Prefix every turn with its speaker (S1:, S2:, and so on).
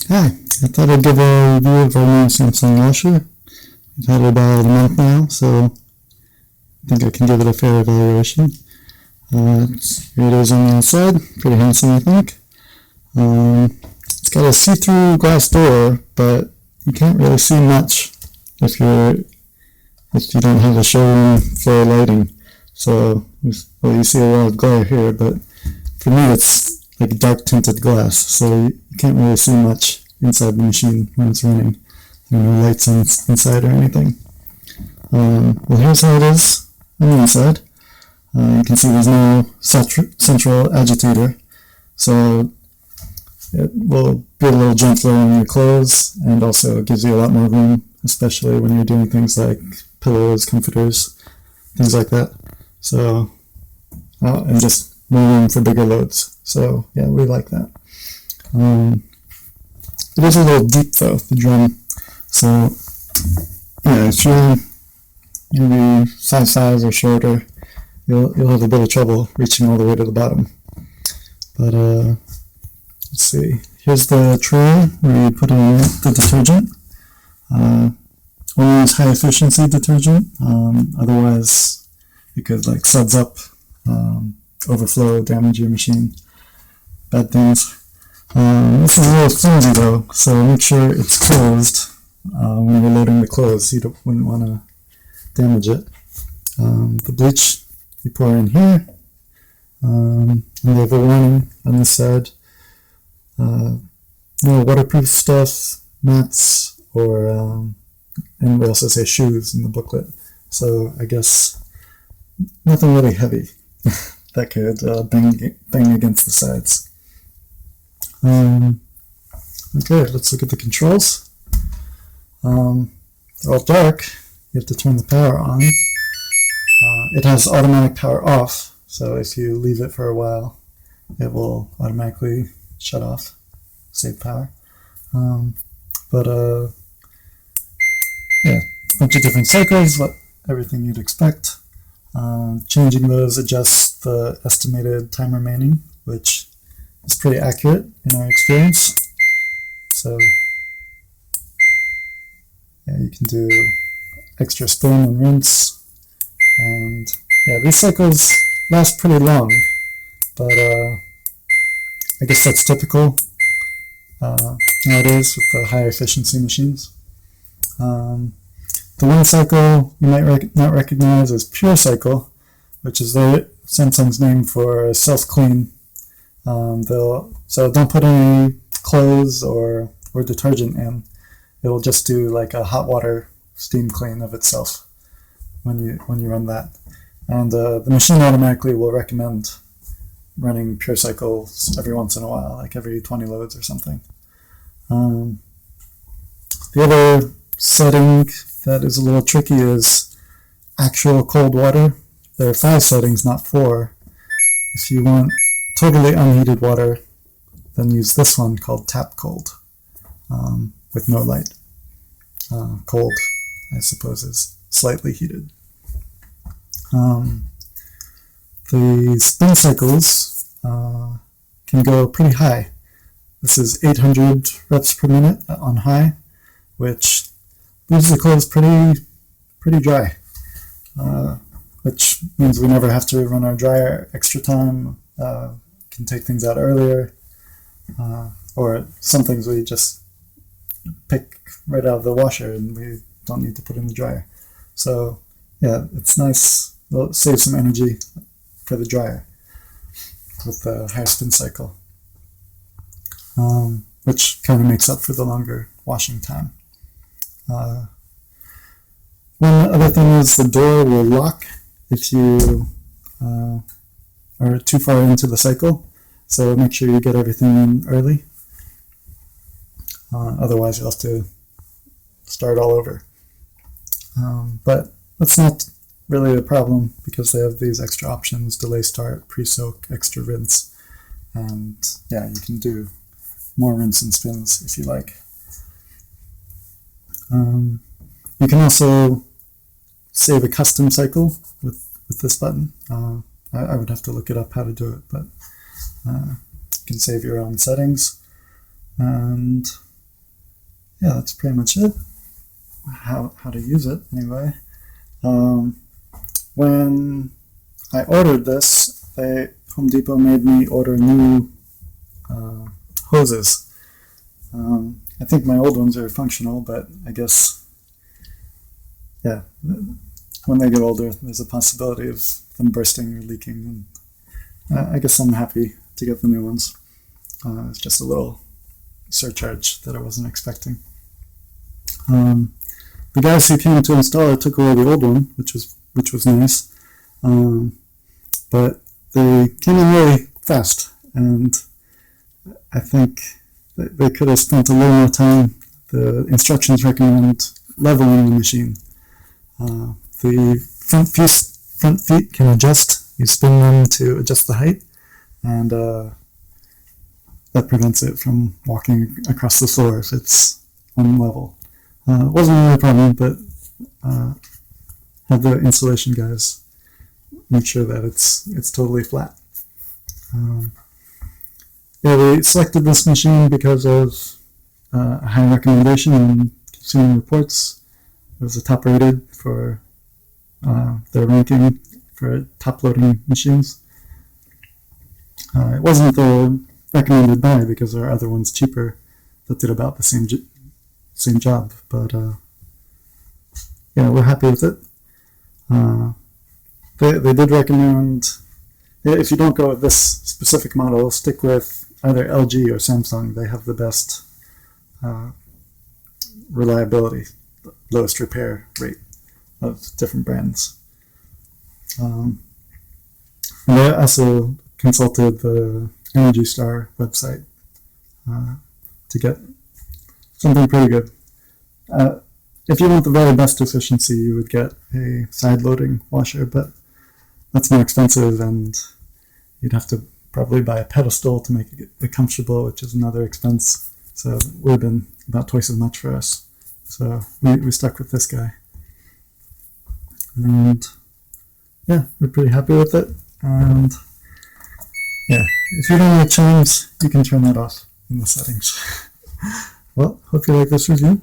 S1: Hi, I thought I'd give a review of our new Samsung washer. We've had it about a month now, so I think I can give it a fair evaluation. Here it is on the outside, pretty handsome I think. It's got a see-through glass door, but you can't really see much if you don't have a showroom floor lighting. So, well, you see a lot of glare here, but for me it's like dark tinted glass, so you can't really see much inside the machine when it's running. There are no lights inside or anything. Well, here's how it is on the inside. You can see there's no central agitator, so it will be a little gentler on your clothes, and also it gives you a lot more room, especially when you're doing things like pillows, comforters, things like that. So, and just more room for bigger loads. So yeah, we like that. It is a little deep though, the drum. So yeah, if you're maybe size or shorter, you'll have a bit of trouble reaching all the way to the bottom. But let's see. Here's the tray where you put in the detergent. Only use high efficiency detergent. Otherwise, it could like suds up, overflow, damage your machine. Bad things. This is a little flimsy though, so make sure it's closed when you're loading the clothes. You wouldn't want to damage it. The bleach you pour in here, and they have a warning on this side. No waterproof stuff, mats, or and we also say shoes in the booklet. So I guess nothing really heavy that could bang against the sides. Okay, let's look at the controls. They're all dark. You have to turn the power on. It has automatic power off, so if you leave it for a while, it will automatically shut off, save power. Yeah, a bunch of different cycles, everything you'd expect. Changing those adjusts the estimated time remaining, which is pretty accurate in our experience. So yeah, you can do extra spin and rinse, and yeah, these cycles last pretty long, but I guess that's typical nowadays with the high efficiency machines. The one cycle you might not recognize is Pure Cycle, which is Samsung's name for self-clean. So don't put any clothes or detergent in. It will just do like a hot water steam clean of itself when you run that. And the machine automatically will recommend running Pure Cycles every once in a while, like every 20 loads or something. The other setting that is a little tricky is actual cold water. There are 5 settings, not 4. If you want totally unheated water, then use this one called Tap Cold, with no light. Cold, I suppose, is slightly heated. The spin cycles can go pretty high. This is 800 reps per minute on high, which leaves the clothes pretty dry, which means we never have to run our dryer extra time, can take things out earlier, or some things we just pick right out of the washer and we don't need to put in the dryer. So yeah, it's nice. It'll save some energy for the dryer with the higher spin cycle, which kind of makes up for the longer washing time. One other thing is the door will lock if you are too far into the cycle, so make sure you get everything in early. Otherwise you'll have to start all over. But that's not really a problem because they have these extra options: delay start, pre-soak, extra rinse, and yeah, you can do more rinse and spins if you like. You can also save a custom cycle with this button. I would have to look it up how to do it, but you can save your own settings. And yeah, that's pretty much it. How to use it anyway. When I ordered this, Home Depot made me order new hoses. I think my old ones are functional, but I guess, yeah, when they get older, there's a possibility of them bursting or leaking. And I guess I'm happy to get the new ones. It's just a little surcharge that I wasn't expecting. The guys who came to install it took away the old one, which was nice, but they came in really fast, and I think they could have spent a little more time. The instructions recommend leveling the machine. The front feet can adjust. You spin them to adjust the height, and that prevents it from walking across the floor if it's unlevel. It wasn't really a problem, but have the installation guys make sure that it's totally flat. Yeah, we selected this machine because of a high recommendation in Consumer Reports. It was the top rated for their ranking for top loading machines. It wasn't the recommended buy because there are other ones cheaper that did about the same job, but yeah, we're happy with it. They did recommend, if you don't go with this specific model, stick with either LG or Samsung. They have the best reliability, lowest repair rate of different brands. And I also consulted the Energy Star website to get something pretty good. If you want the very best efficiency, you would get a side-loading washer, but that's more expensive, and you'd have to probably buy a pedestal to make it comfortable, which is another expense. So it would have been about twice as much for us. So we stuck with this guy. And yeah, we're pretty happy with it. And yeah, if you don't like chimes, you can turn that off in the settings. Well, hope you like this review.